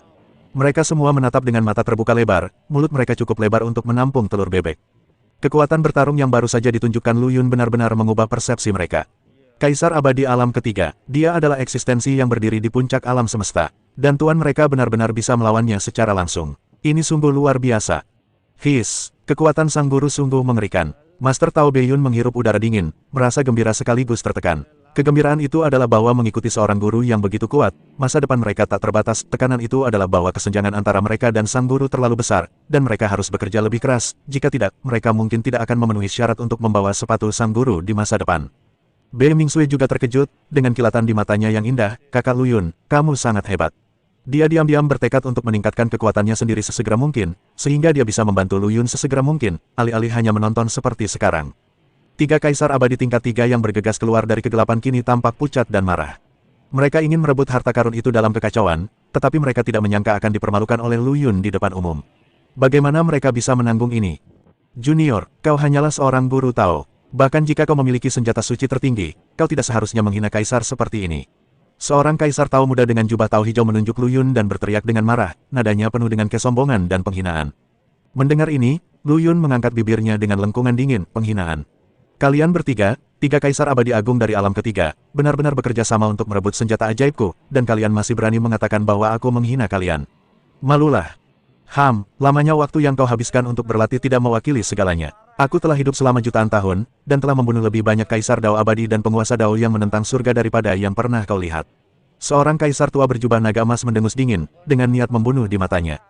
Mereka semua menatap dengan mata terbuka lebar, mulut mereka cukup lebar untuk menampung telur bebek. Kekuatan bertarung yang baru saja ditunjukkan Lu Yun benar-benar mengubah persepsi mereka. Kaisar abadi alam ketiga, dia adalah eksistensi yang berdiri di puncak alam semesta, dan tuan mereka benar-benar bisa melawannya secara langsung. Ini sungguh luar biasa. His, kekuatan sang guru sungguh mengerikan. Master Tao Beiyun menghirup udara dingin, merasa gembira sekaligus tertekan. Kegembiraan itu adalah bahwa mengikuti seorang guru yang begitu kuat, masa depan mereka tak terbatas. Tekanan itu adalah bahwa kesenjangan antara mereka dan sang guru terlalu besar, dan mereka harus bekerja lebih keras. Jika tidak, mereka mungkin tidak akan memenuhi syarat untuk membawa sepatu sang guru di masa depan. Bei Mingsui juga terkejut, dengan kilatan di matanya yang indah. Kakak Lu Yun, kamu sangat hebat. Dia diam-diam bertekad untuk meningkatkan kekuatannya sendiri sesegera mungkin, sehingga dia bisa membantu Lu Yun sesegera mungkin, alih-alih hanya menonton seperti sekarang. Tiga kaisar abadi tingkat 3 yang bergegas keluar dari kegelapan kini tampak pucat dan marah. Mereka ingin merebut harta karun itu dalam kekacauan, tetapi mereka tidak menyangka akan dipermalukan oleh Lu Yun di depan umum. Bagaimana mereka bisa menanggung ini? Junior, kau hanyalah seorang guru Tao. Bahkan jika kau memiliki senjata suci tertinggi, kau tidak seharusnya menghina kaisar seperti ini. Seorang kaisar Tao muda dengan jubah Tao hijau menunjuk Lu Yun dan berteriak dengan marah, nadanya penuh dengan kesombongan dan penghinaan. Mendengar ini, Lu Yun mengangkat bibirnya dengan lengkungan dingin, penghinaan. Kalian bertiga, tiga kaisar abadi agung dari alam ketiga, benar-benar bekerja sama untuk merebut senjata ajaibku, dan kalian masih berani mengatakan bahwa aku menghina kalian. Malulah. Lamanya waktu yang kau habiskan untuk berlatih tidak mewakili segalanya. Aku telah hidup selama jutaan tahun, dan telah membunuh lebih banyak kaisar Dao abadi dan penguasa Dao yang menentang surga daripada yang pernah kau lihat. Seorang kaisar tua berjubah naga emas mendengus dingin, dengan niat membunuh di matanya.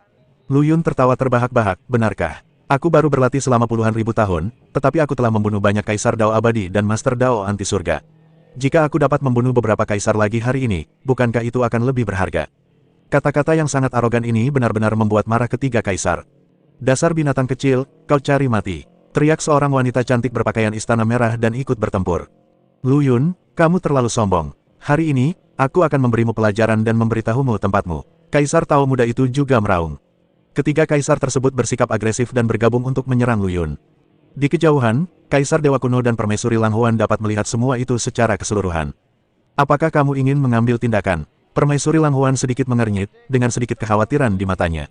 Lu Yun tertawa terbahak-bahak, benarkah? Aku baru berlatih selama puluhan ribu tahun, tetapi aku telah membunuh banyak kaisar Dao abadi dan master Dao anti surga. Jika aku dapat membunuh beberapa kaisar lagi hari ini, bukankah itu akan lebih berharga? Kata-kata yang sangat arogan ini benar-benar membuat marah ketiga kaisar. Dasar binatang kecil, kau cari mati. Teriak seorang wanita cantik berpakaian istana merah dan ikut bertempur. Lu Yun, kamu terlalu sombong. Hari ini, aku akan memberimu pelajaran dan memberitahumu tempatmu. Kaisar Tao muda itu juga meraung. Ketiga kaisar tersebut bersikap agresif dan bergabung untuk menyerang Lu Yun. Di kejauhan, Kaisar Dewa Kuno dan Permaisuri Lang Huan dapat melihat semua itu secara keseluruhan. Apakah kamu ingin mengambil tindakan? Permaisuri Lang Huan sedikit mengernyit, dengan sedikit kekhawatiran di matanya.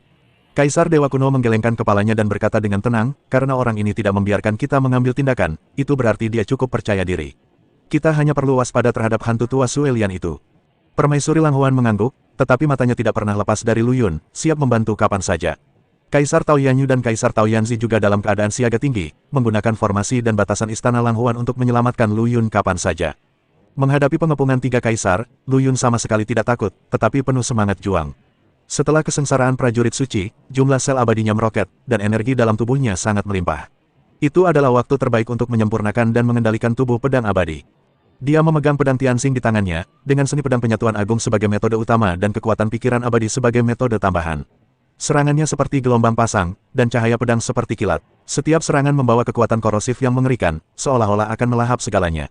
Kaisar Dewa Kuno menggelengkan kepalanya dan berkata dengan tenang, karena orang ini tidak membiarkan kita mengambil tindakan, itu berarti dia cukup percaya diri. Kita hanya perlu waspada terhadap hantu tua Suelian itu. Permaisuri Lang Huan mengangguk, tetapi matanya tidak pernah lepas dari Lu Yun, siap membantu kapan saja. Kaisar Tao Yanyu dan Kaisar Tao Yanzi juga dalam keadaan siaga tinggi, menggunakan formasi dan batasan istana Lang Huan untuk menyelamatkan Lu Yun kapan saja. Menghadapi pengepungan tiga kaisar, Lu Yun sama sekali tidak takut, tetapi penuh semangat juang. Setelah kesengsaraan prajurit suci, jumlah sel abadinya meroket, dan energi dalam tubuhnya sangat melimpah. Itu adalah waktu terbaik untuk menyempurnakan dan mengendalikan tubuh pedang abadi. Dia memegang pedang Tianxing di tangannya, dengan seni pedang penyatuan agung sebagai metode utama dan kekuatan pikiran abadi sebagai metode tambahan. Serangannya seperti gelombang pasang, dan cahaya pedang seperti kilat. Setiap serangan membawa kekuatan korosif yang mengerikan, seolah-olah akan melahap segalanya.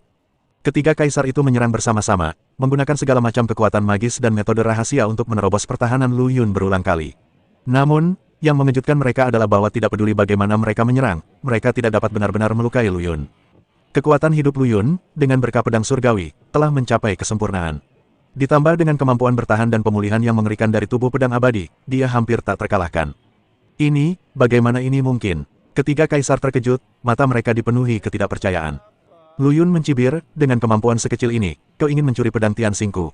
Ketiga kaisar itu menyerang bersama-sama, menggunakan segala macam kekuatan magis dan metode rahasia untuk menerobos pertahanan Lu Yun berulang kali. Namun, yang mengejutkan mereka adalah bahwa tidak peduli bagaimana mereka menyerang, mereka tidak dapat benar-benar melukai Lu Yun. Kekuatan hidup Lu Yun, dengan berkah pedang surgawi, telah mencapai kesempurnaan. Ditambah dengan kemampuan bertahan dan pemulihan yang mengerikan dari tubuh pedang abadi, dia hampir tak terkalahkan. Ini, bagaimana ini mungkin? Ketiga kaisar terkejut, mata mereka dipenuhi ketidakpercayaan. Lu Yun mencibir, dengan kemampuan sekecil ini, kau ingin mencuri pedang Tianxingku.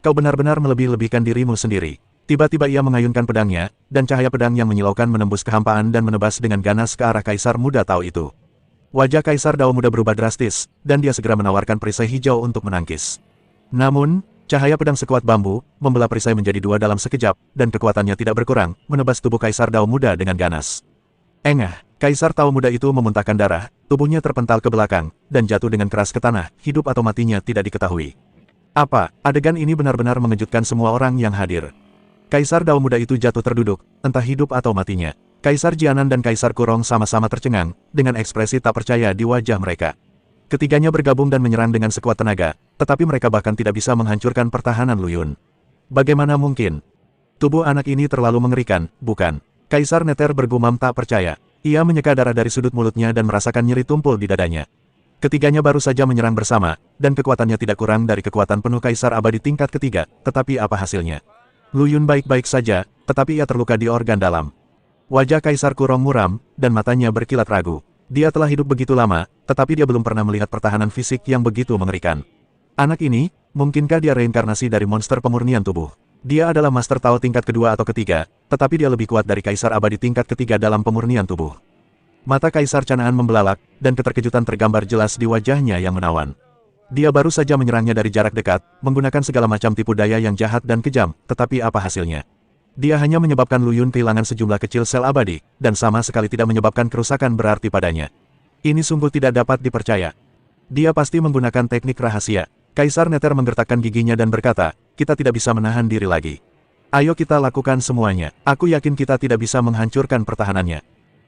Kau benar-benar melebih-lebihkan dirimu sendiri. Tiba-tiba ia mengayunkan pedangnya, dan cahaya pedang yang menyilaukan menembus kehampaan dan menebas dengan ganas ke arah kaisar muda Tao itu. Wajah kaisar Dao muda berubah drastis, dan dia segera menawarkan perisai hijau untuk menangkis. Namun, cahaya pedang sekuat bambu, membelah perisai menjadi dua dalam sekejap, dan kekuatannya tidak berkurang, menebas tubuh kaisar Dao muda dengan ganas. Engah, kaisar Tao muda itu memuntahkan darah, tubuhnya terpental ke belakang, dan jatuh dengan keras ke tanah, hidup atau matinya tidak diketahui. Apa, adegan ini benar-benar mengejutkan semua orang yang hadir. Kaisar Dao muda itu jatuh terduduk, entah hidup atau matinya. Kaisar Jianan dan Kaisar Kurong sama-sama tercengang, dengan ekspresi tak percaya di wajah mereka. Ketiganya bergabung dan menyerang dengan sekuat tenaga, tetapi mereka bahkan tidak bisa menghancurkan pertahanan Lu Yun. Bagaimana mungkin? Tubuh anak ini terlalu mengerikan, bukan? Kaisar Neter bergumam tak percaya. Ia menyeka darah dari sudut mulutnya dan merasakan nyeri tumpul di dadanya. Ketiganya baru saja menyerang bersama, dan kekuatannya tidak kurang dari kekuatan penuh Kaisar Abadi tingkat ketiga, tetapi apa hasilnya? Lu Yun baik-baik saja, tetapi ia terluka di organ dalam. Wajah Kaisar Kurong muram, dan matanya berkilat ragu. Dia telah hidup begitu lama, tetapi dia belum pernah melihat pertahanan fisik yang begitu mengerikan. Anak ini, mungkinkah dia reinkarnasi dari monster pemurnian tubuh? Dia adalah Master Tao tingkat kedua atau ketiga, tetapi dia lebih kuat dari Kaisar Abadi tingkat ketiga dalam pemurnian tubuh. Mata Kaisar Canaan membelalak, dan keterkejutan tergambar jelas di wajahnya yang menawan. Dia baru saja menyerangnya dari jarak dekat, menggunakan segala macam tipu daya yang jahat dan kejam, tetapi apa hasilnya? Dia hanya menyebabkan Lu Yun kehilangan sejumlah kecil sel abadi, dan sama sekali tidak menyebabkan kerusakan berarti padanya. Ini sungguh tidak dapat dipercaya. Dia pasti menggunakan teknik rahasia. Kaisar Neter menggertakkan giginya dan berkata, kita tidak bisa menahan diri lagi. Ayo kita lakukan semuanya. Aku yakin kita tidak bisa menghancurkan pertahanannya.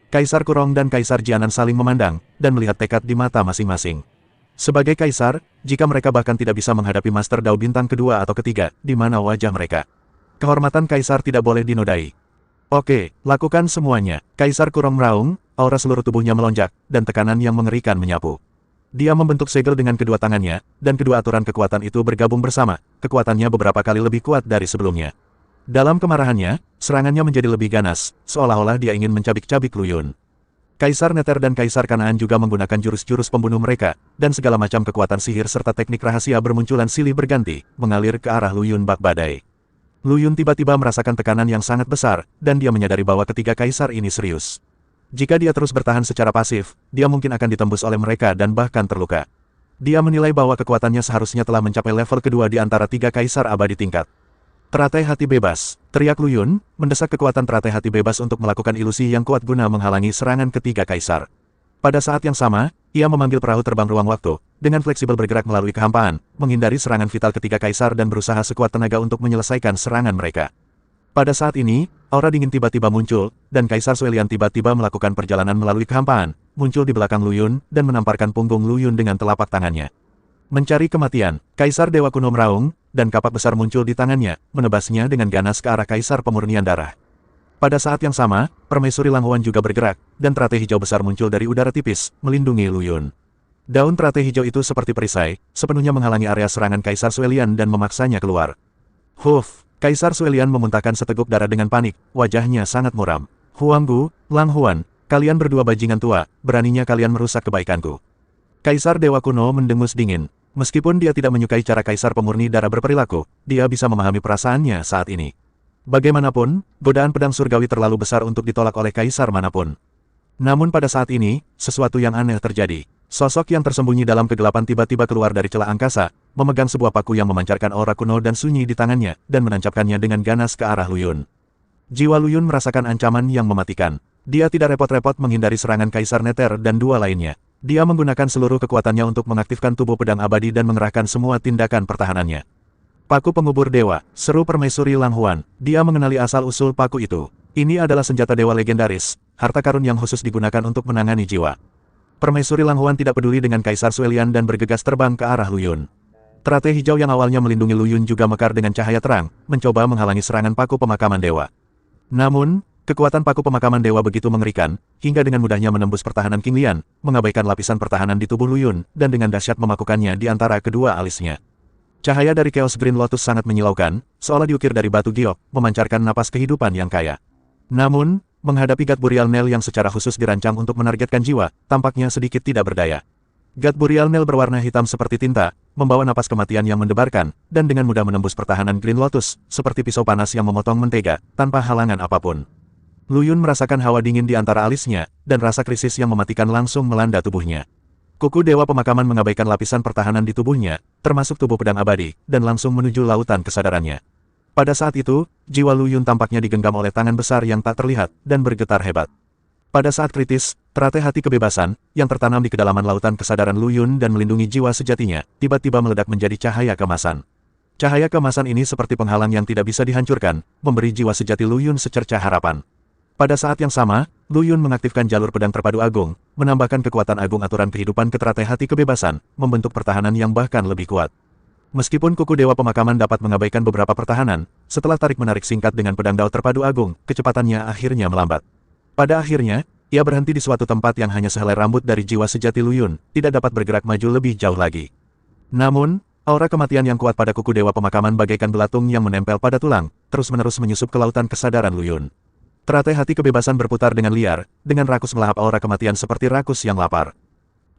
Kaisar Kurong dan Kaisar Jianan saling memandang, dan melihat tekad di mata masing-masing. Sebagai kaisar, jika mereka bahkan tidak bisa menghadapi Master Dao bintang kedua atau ketiga, di mana wajah mereka? Kehormatan kaisar tidak boleh dinodai. Oke, lakukan semuanya. Kaisar Kurong meraung, aura seluruh tubuhnya melonjak, dan tekanan yang mengerikan menyapu. Dia membentuk segel dengan kedua tangannya, dan kedua aturan kekuatan itu bergabung bersama, kekuatannya beberapa kali lebih kuat dari sebelumnya. Dalam kemarahannya, serangannya menjadi lebih ganas, seolah-olah dia ingin mencabik-cabik Lu Yun. Kaisar Neter dan Kaisar Kanaan juga menggunakan jurus-jurus pembunuh mereka, dan segala macam kekuatan sihir serta teknik rahasia bermunculan silih berganti, mengalir ke arah Lu Yun bak badai. Lu Yun tiba-tiba merasakan tekanan yang sangat besar, dan dia menyadari bahwa ketiga kaisar ini serius. Jika dia terus bertahan secara pasif, dia mungkin akan ditembus oleh mereka dan bahkan terluka. Dia menilai bahwa kekuatannya seharusnya telah mencapai level kedua di antara tiga kaisar abadi tingkat. Teratai hati bebas, teriak Lu Yun, mendesak kekuatan teratai hati bebas untuk melakukan ilusi yang kuat guna menghalangi serangan ketiga kaisar. Pada saat yang sama, ia memanggil perahu terbang ruang waktu, dengan fleksibel bergerak melalui kehampaan, menghindari serangan vital ketiga kaisar dan berusaha sekuat tenaga untuk menyelesaikan serangan mereka. Pada saat ini, aura dingin tiba-tiba muncul, dan Kaisar Suelian tiba-tiba melakukan perjalanan melalui kehampaan, muncul di belakang Lu Yun, dan menamparkan punggung Lu Yun dengan telapak tangannya. Mencari kematian, Kaisar Dewa Kuno meraung, dan kapak besar muncul di tangannya, menebasnya dengan ganas ke arah Kaisar Pemurnian Darah. Pada saat yang sama, Permaisuri Lang Huan juga bergerak, dan teratai hijau besar muncul dari udara tipis, melindungi Lu Yun. Daun teratai hijau itu seperti perisai, sepenuhnya menghalangi area serangan Kaisar Suelian dan memaksanya keluar. Huf! Kaisar Suelian memuntahkan seteguk darah dengan panik, wajahnya sangat muram. Huanggu, Lang Huan, kalian berdua bajingan tua, beraninya kalian merusak kebaikanku. Kaisar Dewa Kuno mendengus dingin. Meskipun dia tidak menyukai cara Kaisar Pemurni Darah berperilaku, dia bisa memahami perasaannya saat ini. Bagaimanapun, godaan pedang surgawi terlalu besar untuk ditolak oleh kaisar manapun. Namun pada saat ini, sesuatu yang aneh terjadi. Sosok yang tersembunyi dalam kegelapan tiba-tiba keluar dari celah angkasa, memegang sebuah paku yang memancarkan aura kuno dan sunyi di tangannya, dan menancapkannya dengan ganas ke arah Lu Yun. Jiwa Lu Yun merasakan ancaman yang mematikan. Dia tidak repot-repot menghindari serangan Kaisar Neter dan dua lainnya. Dia menggunakan seluruh kekuatannya untuk mengaktifkan tubuh pedang abadi dan mengerahkan semua tindakan pertahanannya. Paku pengubur dewa, seru Permaisuri Lang Huan. Dia mengenali asal-usul paku itu. Ini adalah senjata dewa legendaris, harta karun yang khusus digunakan untuk menangani jiwa. Permaisuri Lang Huan tidak peduli dengan Kaisar Suelian dan bergegas terbang ke arah Lu Yun. Teratai hijau yang awalnya melindungi Lu Yun juga mekar dengan cahaya terang, mencoba menghalangi serangan paku pemakaman dewa. Namun, kekuatan paku pemakaman dewa begitu mengerikan, hingga dengan mudahnya menembus pertahanan King Lian, mengabaikan lapisan pertahanan di tubuh Lu Yun, dan dengan dahsyat memakukannya di antara kedua alisnya. Cahaya dari Chaos Green Lotus sangat menyilaukan, seolah diukir dari batu giok, memancarkan napas kehidupan yang kaya. Namun, menghadapi God Burial Nail yang secara khusus dirancang untuk menargetkan jiwa, tampaknya sedikit tidak berdaya. God Burial Nail berwarna hitam seperti tinta, membawa napas kematian yang mendebarkan, dan dengan mudah menembus pertahanan Green Lotus, seperti pisau panas yang memotong mentega, tanpa halangan apapun. Lu Yun merasakan hawa dingin di antara alisnya, dan rasa krisis yang mematikan langsung melanda tubuhnya. Kuku Dewa Pemakaman mengabaikan lapisan pertahanan di tubuhnya, termasuk tubuh pedang abadi, dan langsung menuju lautan kesadarannya. Pada saat itu, jiwa Lu Yun tampaknya digenggam oleh tangan besar yang tak terlihat, dan bergetar hebat. Pada saat kritis, teratai hati kebebasan, yang tertanam di kedalaman lautan kesadaran Lu Yun dan melindungi jiwa sejatinya, tiba-tiba meledak menjadi cahaya keemasan. Cahaya keemasan ini seperti penghalang yang tidak bisa dihancurkan, memberi jiwa sejati Lu Yun secercah harapan. Pada saat yang sama, Lu Yun mengaktifkan jalur pedang terpadu agung, menambahkan kekuatan agung aturan kehidupan ke teratai hati kebebasan, membentuk pertahanan yang bahkan lebih kuat. Meskipun kuku Dewa Pemakaman dapat mengabaikan beberapa pertahanan, setelah tarik-menarik singkat dengan pedang dao terpadu agung, kecepatannya akhirnya melambat. Pada akhirnya, ia berhenti di suatu tempat yang hanya sehelai rambut dari jiwa sejati Lu Yun, tidak dapat bergerak maju lebih jauh lagi. Namun, aura kematian yang kuat pada kuku Dewa Pemakaman bagaikan belatung yang menempel pada tulang, terus-menerus menyusup ke lautan kesadaran Lu Yun. Teratai hati kebebasan berputar dengan liar, dengan rakus melahap aura kematian seperti rakus yang lapar.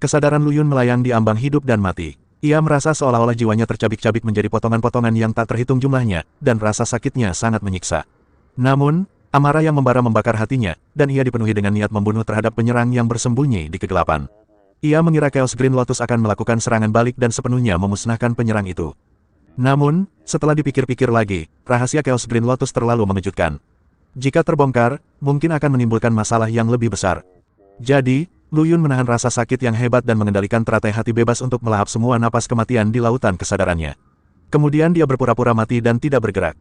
Kesadaran Lu Yun melayang di ambang hidup dan mati. Ia merasa seolah-olah jiwanya tercabik-cabik menjadi potongan-potongan yang tak terhitung jumlahnya, dan rasa sakitnya sangat menyiksa. Namun, amarah yang membara membakar hatinya, dan ia dipenuhi dengan niat membunuh terhadap penyerang yang bersembunyi di kegelapan. Ia mengira Chaos Green Lotus akan melakukan serangan balik dan sepenuhnya memusnahkan penyerang itu. Namun, setelah dipikir-pikir lagi, rahasia Chaos Green Lotus terlalu mengejutkan. Jika terbongkar, mungkin akan menimbulkan masalah yang lebih besar. Jadi, Lu Yun menahan rasa sakit yang hebat dan mengendalikan teratai hati bebas untuk melahap semua napas kematian di lautan kesadarannya. Kemudian dia berpura-pura mati dan tidak bergerak.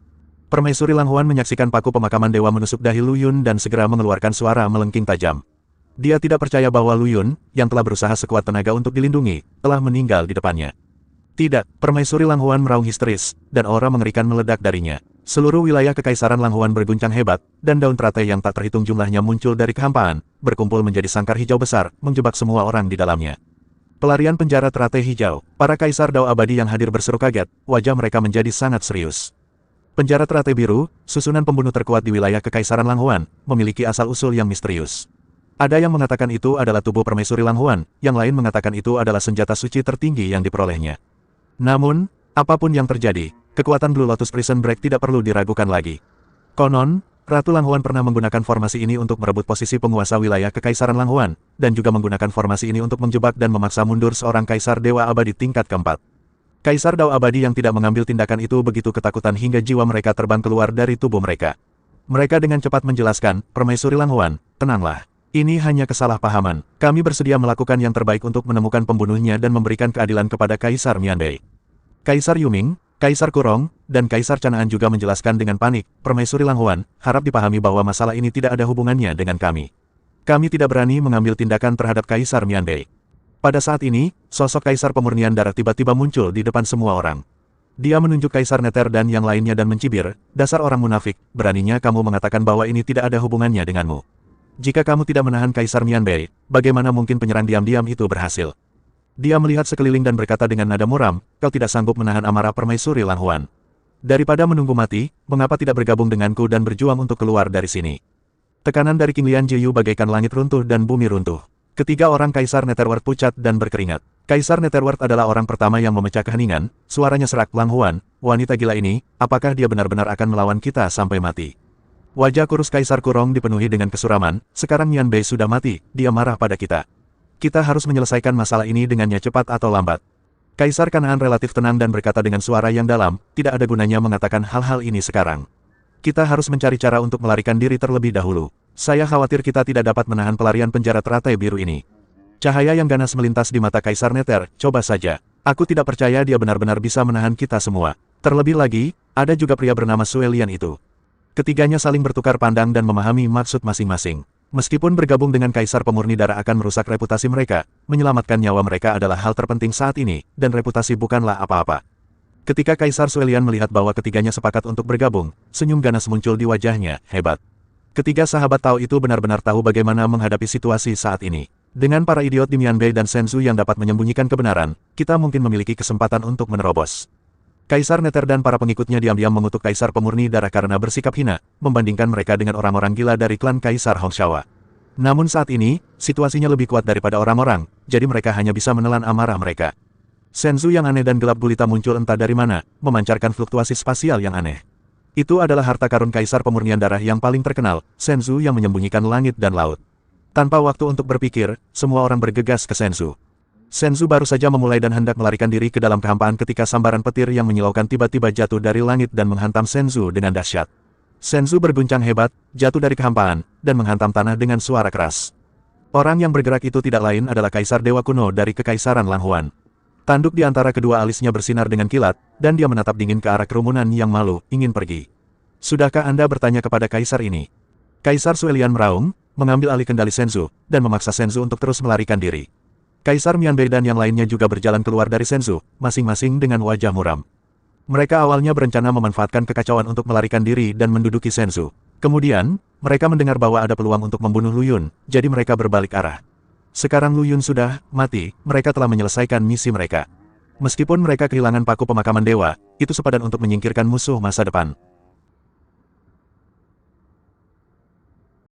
Permaisuri Lang Huan menyaksikan paku pemakaman dewa menusuk dahi Lu Yun dan segera mengeluarkan suara melengking tajam. Dia tidak percaya bahwa Lu Yun, yang telah berusaha sekuat tenaga untuk dilindungi, telah meninggal di depannya. Tidak, Permaisuri Lang Huan meraung histeris, dan aura mengerikan meledak darinya. Seluruh wilayah Kekaisaran Lang Huan berguncang hebat, dan daun teratai yang tak terhitung jumlahnya muncul dari kehampaan, berkumpul menjadi sangkar hijau besar, menjebak semua orang di dalamnya. Pelarian penjara teratai hijau, para kaisar dao abadi yang hadir berseru kaget, wajah mereka menjadi sangat serius. Penjara teratai biru, susunan pembunuh terkuat di wilayah Kekaisaran Lang Huan, memiliki asal-usul yang misterius. Ada yang mengatakan itu adalah tubuh Permaisuri Lang Huan, yang lain mengatakan itu adalah senjata suci tertinggi yang diperolehnya. Namun, apapun yang terjadi, kekuatan Blue Lotus Prison Break tidak perlu diragukan lagi. Konon, Ratu Lang Huan pernah menggunakan formasi ini untuk merebut posisi penguasa wilayah Kekaisaran Lang Huan, dan juga menggunakan formasi ini untuk menjebak dan memaksa mundur seorang kaisar dewa abadi tingkat keempat. Kaisar Dao Abadi yang tidak mengambil tindakan itu begitu ketakutan hingga jiwa mereka terbang keluar dari tubuh mereka. Mereka dengan cepat menjelaskan, Permaisuri Lang Huan, tenanglah. Ini hanya kesalahpahaman. Kami bersedia melakukan yang terbaik untuk menemukan pembunuhnya dan memberikan keadilan kepada Kaisar Mianbei. Kaisar Yuming, Kaisar Kurong, dan Kaisar Canaan juga menjelaskan dengan panik, Permaisuri Lang Huan, harap dipahami bahwa masalah ini tidak ada hubungannya dengan kami. Kami tidak berani mengambil tindakan terhadap Kaisar Mianbei. Pada saat ini, sosok Kaisar Pemurnian Darah tiba-tiba muncul di depan semua orang. Dia menunjuk Kaisar Neter dan yang lainnya dan mencibir, dasar orang munafik, beraninya kamu mengatakan bahwa ini tidak ada hubungannya denganmu. Jika kamu tidak menahan Kaisar Mianbei, bagaimana mungkin penyerang diam-diam itu berhasil? Dia melihat sekeliling dan berkata dengan nada muram, kau tidak sanggup menahan amarah Permaisuri Lang Huan. Daripada menunggu mati, mengapa tidak bergabung denganku dan berjuang untuk keluar dari sini? Tekanan dari King Lian Jiyu bagaikan langit runtuh dan bumi runtuh. Ketiga orang Kaisar Netherworld pucat dan berkeringat. Kaisar Netherworld adalah orang pertama yang memecah keheningan, suaranya serak, Lang Huan, wanita gila ini, apakah dia benar-benar akan melawan kita sampai mati? Wajah kurus Kaisar Kurong dipenuhi dengan kesuraman, sekarang Mianbei sudah mati, dia marah pada kita. Kita harus menyelesaikan masalah ini dengannya cepat atau lambat. Kaisar Kanaan relatif tenang dan berkata dengan suara yang dalam, tidak ada gunanya mengatakan hal-hal ini sekarang. Kita harus mencari cara untuk melarikan diri terlebih dahulu. Saya khawatir kita tidak dapat menahan pelarian penjara teratai biru ini. Cahaya yang ganas melintas di mata Kaisar Nether, coba saja. Aku tidak percaya dia benar-benar bisa menahan kita semua. Terlebih lagi, ada juga pria bernama Suelian itu. Ketiganya saling bertukar pandang dan memahami maksud masing-masing. Meskipun bergabung dengan Kaisar Pemurni Darah akan merusak reputasi mereka, menyelamatkan nyawa mereka adalah hal terpenting saat ini, dan reputasi bukanlah apa-apa. Ketika Kaisar Suelian melihat bahwa ketiganya sepakat untuk bergabung, senyum ganas muncul di wajahnya, hebat. Ketiga sahabat Tao itu benar-benar tahu bagaimana menghadapi situasi saat ini. Dengan para idiot di Mianbei dan Senzu yang dapat menyembunyikan kebenaran, kita mungkin memiliki kesempatan untuk menerobos. Kaisar Nether dan para pengikutnya diam-diam mengutuk Kaisar Pemurni Darah karena bersikap hina, membandingkan mereka dengan orang-orang gila dari klan Kaisar Hongshawa. Namun saat ini, situasinya lebih kuat daripada orang-orang, jadi mereka hanya bisa menelan amarah mereka. Senzu yang aneh dan gelap gulita muncul entah dari mana, memancarkan fluktuasi spasial yang aneh. Itu adalah harta karun Kaisar Pemurnian Darah yang paling terkenal, Senzu yang menyembunyikan langit dan laut. Tanpa waktu untuk berpikir, semua orang bergegas ke Senzu. Senzu baru saja memulai dan hendak melarikan diri ke dalam kehampaan ketika sambaran petir yang menyilaukan tiba-tiba jatuh dari langit dan menghantam Senzu dengan dahsyat. Senzu berguncang hebat, jatuh dari kehampaan, dan menghantam tanah dengan suara keras. Orang yang bergerak itu tidak lain adalah Kaisar Dewa Kuno dari Kekaisaran Langhuan. Tanduk di antara kedua alisnya bersinar dengan kilat, dan dia menatap dingin ke arah kerumunan yang malu, ingin pergi. Sudahkah Anda bertanya kepada Kaisar ini? Kaisar Suelian meraung, mengambil alih kendali Senzu, dan memaksa Senzu untuk terus melarikan diri. Kaisar Mianbei dan yang lainnya juga berjalan keluar dari Senzu, masing-masing dengan wajah muram. Mereka awalnya berencana memanfaatkan kekacauan untuk melarikan diri dan menduduki Senzu. Kemudian, mereka mendengar bahwa ada peluang untuk membunuh Lu Yun, jadi mereka berbalik arah. Sekarang Lu Yun sudah mati, mereka telah menyelesaikan misi mereka. Meskipun mereka kehilangan paku pemakaman dewa, itu sepadan untuk menyingkirkan musuh masa depan.